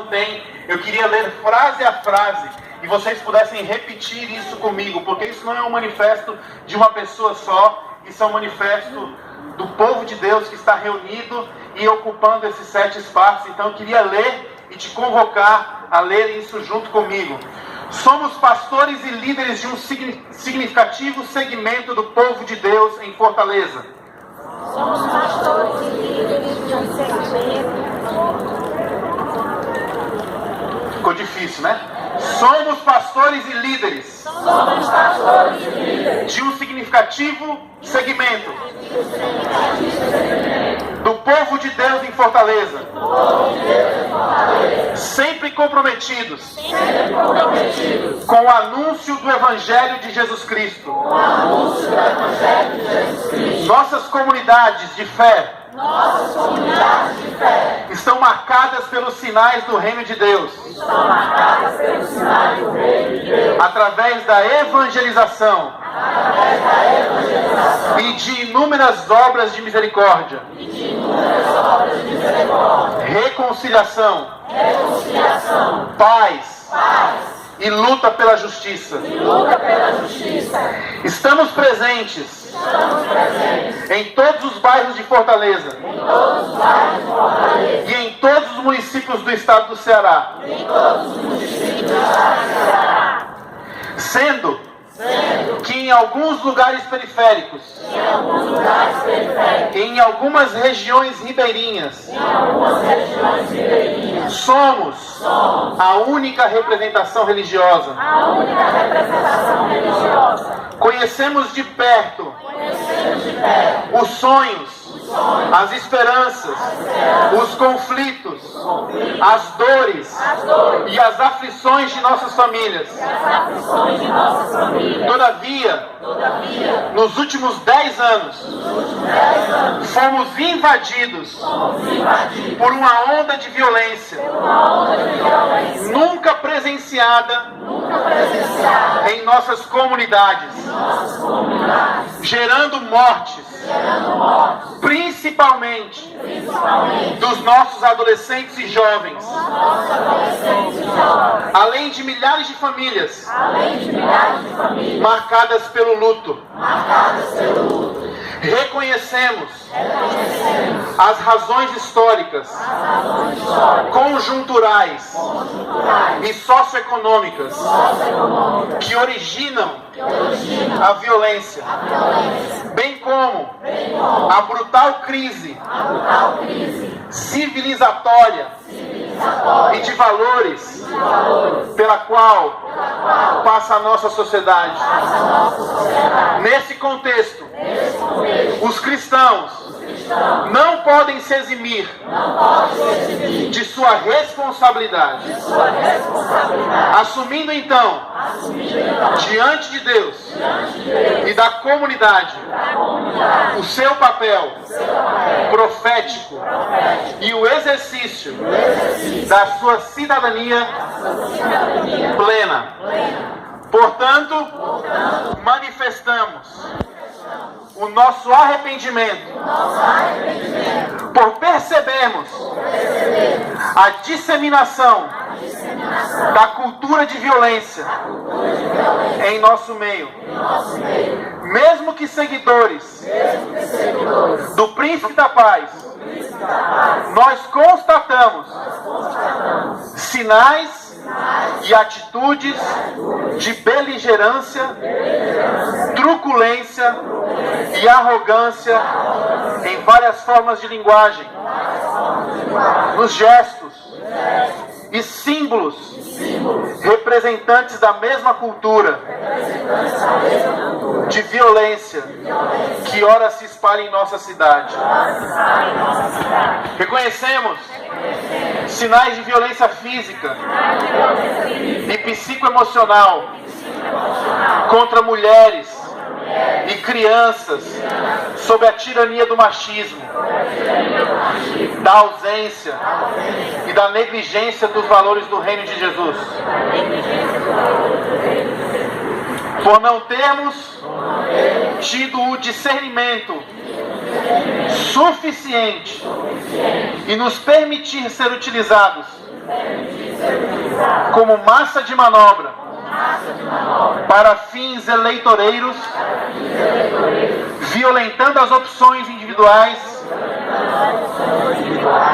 tem, eu queria ler frase a frase e vocês pudessem repetir isso comigo, porque isso não é um manifesto de uma pessoa só, isso é um manifesto do povo de Deus que está reunido e ocupando esses 7 espaços. Então eu queria ler e te convocar a ler isso junto comigo. Somos pastores e líderes de um significativo segmento do povo de Deus em Fortaleza. Somos pastores e líderes de um segmento. Ficou difícil, né? Somos pastores e líderes. Somos pastores e líderes de um significativo segmento do povo de Deus em Fortaleza. Sempre comprometidos com o anúncio do Evangelho de Jesus Cristo. Nossas comunidades de fé estão marcadas pelos sinais do Reino de Deus. Através da evangelização e de inúmeras obras de misericórdia, reconciliação, paz e luta pela justiça. Estamos presentes em todos os bairros de Fortaleza e em todos os municípios do estado do Ceará, sendo que em alguns lugares periféricos, em algumas regiões ribeirinhas, somos a única representação religiosa. Conhecemos de perto os sonhos, as esperanças, os conflitos, as dores e as aflições de nossas famílias. Todavia, nos últimos 10 anos, fomos invadidos por uma onda de violência nunca presenciada em nossas comunidades, gerando mortes, principalmente dos nossos adolescentes e jovens, além de milhares de famílias marcadas pelo luto. Reconhecemos as razões históricas, conjunturais e socioeconômicas que originam a violência, bem como a brutal crise civilizatória e de valores pela qual passa a nossa sociedade. Nesse contexto, os cristãos não podem se eximir de sua responsabilidade, assumindo então, diante de Deus e da comunidade, o seu papel profético e o exercício da sua cidadania plena. Portanto, manifestamos o nosso arrependimento por percebermos a disseminação da cultura de violência em nosso meio. Mesmo que seguidores do Príncipe da Paz, nós constatamos sinais e atitudes de beligerância, truculência e arrogância em várias formas de linguagem, nos gestos e símbolos representantes da mesma cultura de violência que ora se espalha em nossa cidade. Reconhecemos sinais de violência física e psicoemocional contra mulheres e crianças sob a tirania do machismo, da ausência e da negligência dos valores do reino de Jesus. Por não termos tido o discernimento suficiente e nos permitir ser utilizados como massa de manobra para fins eleitoreiros, violentando as opções individuais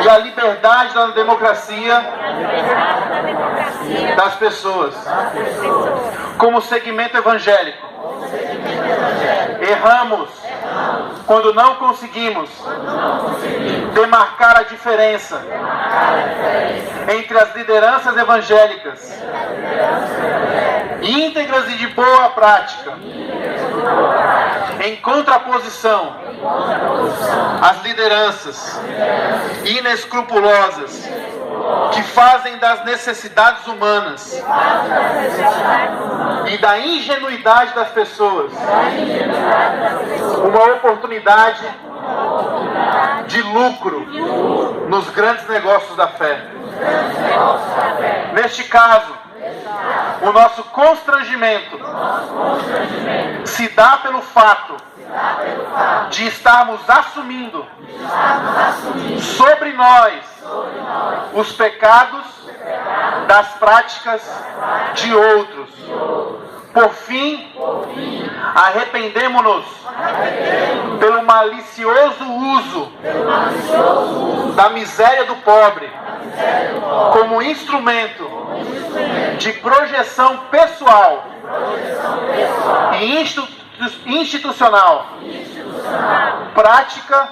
e a liberdade da democracia das pessoas. Como segmento evangélico, erramos quando não conseguimos demarcar a diferença entre as lideranças evangélicas íntegras e de boa prática, em contraposição às lideranças inescrupulosas que fazem das necessidades humanas e da ingenuidade das pessoas uma oportunidade de lucro nos grandes negócios da fé. Neste caso, o nosso constrangimento se dá pelo fato de estarmos assumindo sobre nós os pecados das práticas de outros. Por fim, arrependemo-nos pelo malicioso uso da miséria do pobre como instrumento de projeção pessoal e institucional, prática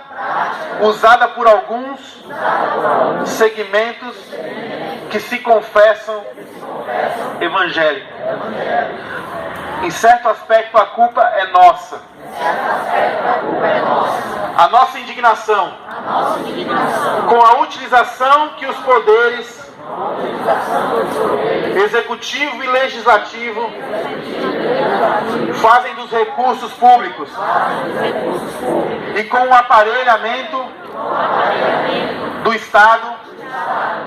usada por alguns segmentos que se confessam evangélicos. Em certo aspecto, a culpa é nossa. A nossa indignação com a utilização que os poderes executivo e legislativo fazem dos recursos públicos e com o aparelhamento do Estado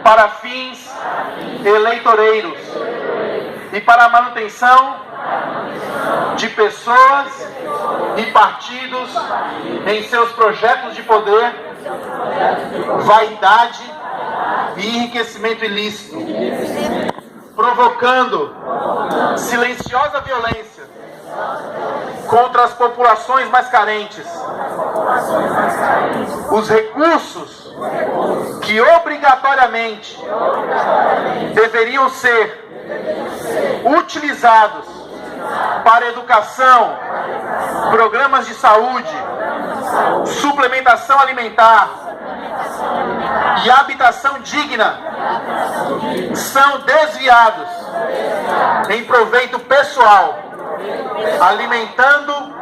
para fins eleitoreiros e para a manutenção de pessoas e partidos em seus projetos de poder, vaidade e enriquecimento ilícito, provocando silenciosa violência contra as populações mais carentes. Os recursos que obrigatoriamente deveriam ser utilizados para educação, programas de saúde, suplementação alimentar e habitação digna são desviados em proveito pessoal, alimentando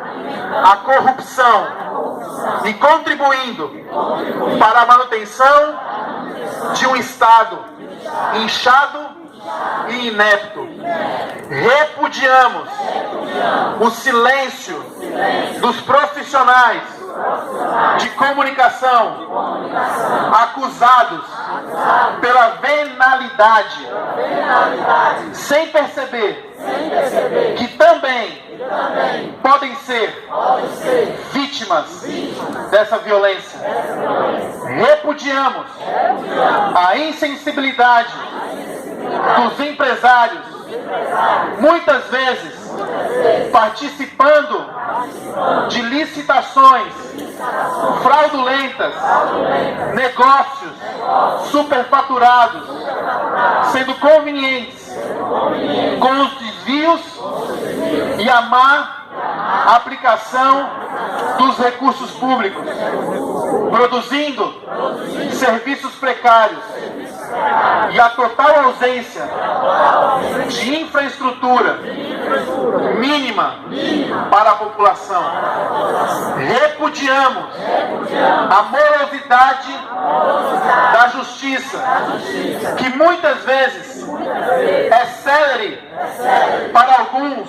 a corrupção e contribuindo para a manutenção de um Estado inchado e inepto. Repudiamos o silêncio dos profissionais de comunicação acusados pela venalidade, sem perceber que também podem ser vítimas dessa violência. Repudiamos a insensibilidade dos empresários, muitas vezes participando de licitações fraudulentas, negócios superfaturados, sendo convenientes com os desvios e a má aplicação dos recursos públicos, produzindo serviços precários e a total ausência de infraestrutura mínima para a população. Repudiamos a morosidade da justiça, que muitas vezes é célere para alguns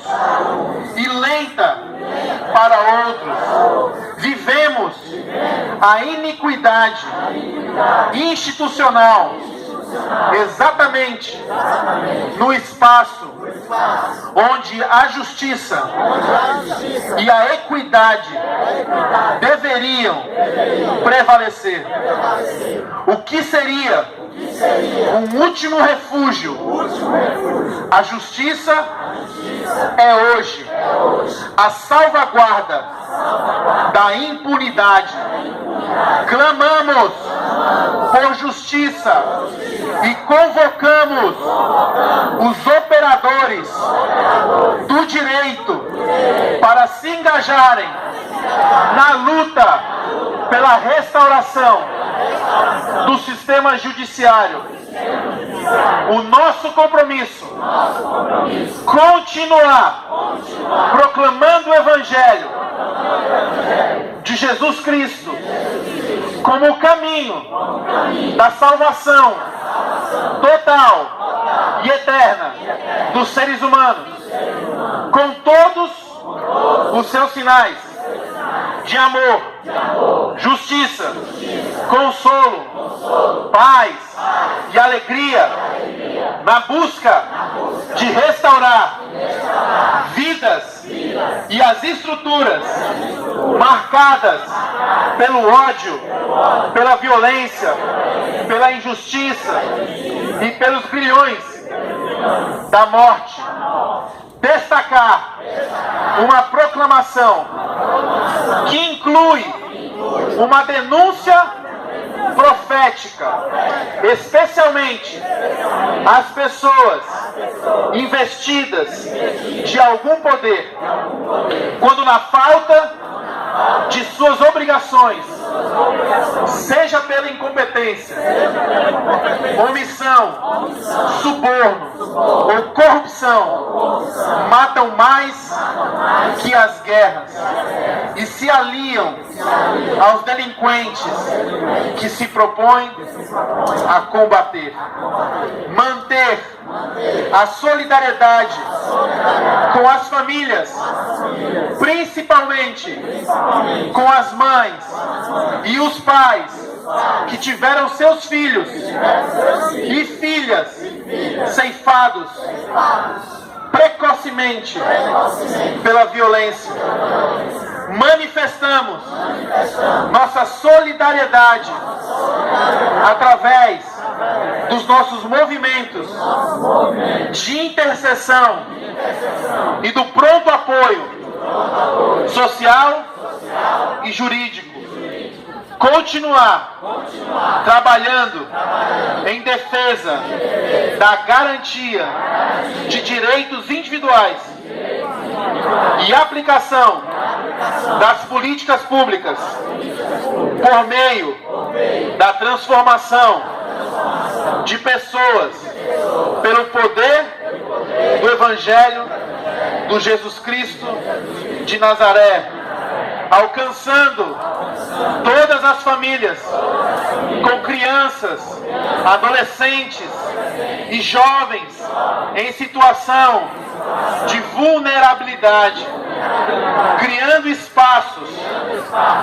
e lenta para outros. Vivemos a iniquidade institucional exatamente no espaço onde a justiça e a equidade deveriam prevalecer. O que seria um último refúgio. A justiça é hoje a salvaguarda da impunidade. Clamamos por justiça e convocamos os operadores do direito para se engajarem na luta pela restauração do sistema judiciário. O nosso compromisso continuar proclamando o Evangelho de Jesus Cristo como o caminho da salvação total e eterna dos seres humanos, com todos os seus sinais de amor, justiça, consolo, paz e alegria, na busca de restaurar vidas e as estruturas marcadas pelo ódio, pela violência, pela injustiça e pelos grilhões da morte. Destacar uma proclamação que inclui uma denúncia profética, especialmente as pessoas investidas de algum poder, quando na falta de suas obrigações, seja pela incompetência, omissão, suborno ou corrupção, matam mais que as guerras e se aliam aos delinquentes que se propõem a combater. Manter a solidariedade com as famílias, principalmente com as mães e os pais que tiveram seus filhos e filhas ceifados precocemente pela violência. Manifestamos nossa solidariedade através dos nossos movimentos de intercessão e do pronto apoio social e jurídico. Continuar trabalhando em defesa da garantia de direitos individuais e aplicação das políticas públicas por meio da transformação de pessoas pelo poder do Evangelho do Jesus Cristo de Nazaré, alcançando todas as famílias com crianças, adolescentes e jovens em situação de vulnerabilidade, criando espaços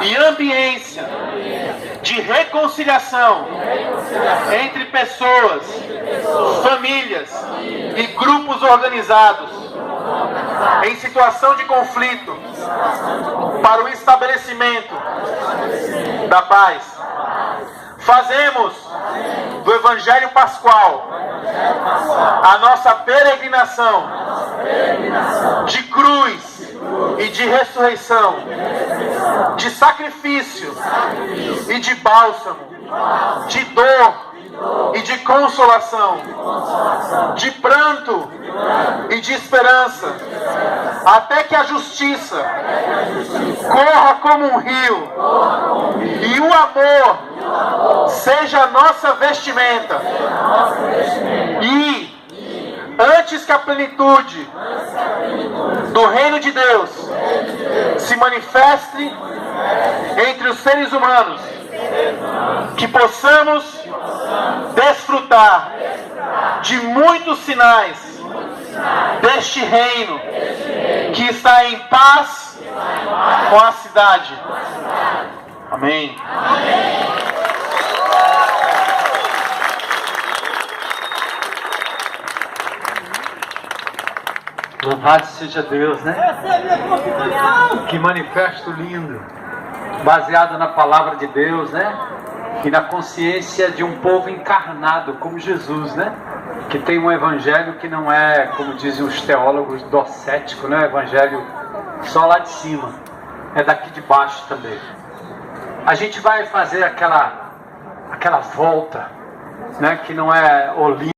e ambiência de reconciliação entre pessoas, famílias e grupos organizados em situação de conflito para o estabelecimento da paz. Fazemos do Evangelho Pascual a nossa peregrinação de cruz e de ressurreição, de sacrifício e de bálsamo, de dor e de consolação, de pranto e de esperança, até que a justiça corra como um rio e o amor seja a nossa vestimenta, e antes que a plenitude do reino de Deus se manifeste entre os seres humanos, que possamos desfrutar de muitos sinais deste reino que está em paz com a cidade. Amém. Louvado seja Deus, né? Que manifesto lindo, baseado na palavra de Deus, né? e na consciência de um povo encarnado como Jesus, né? Que tem um evangelho que não é, como dizem os teólogos, docético, não é evangelho só lá de cima, é daqui de baixo também. A gente vai fazer aquela volta, né? Que não é olímpica.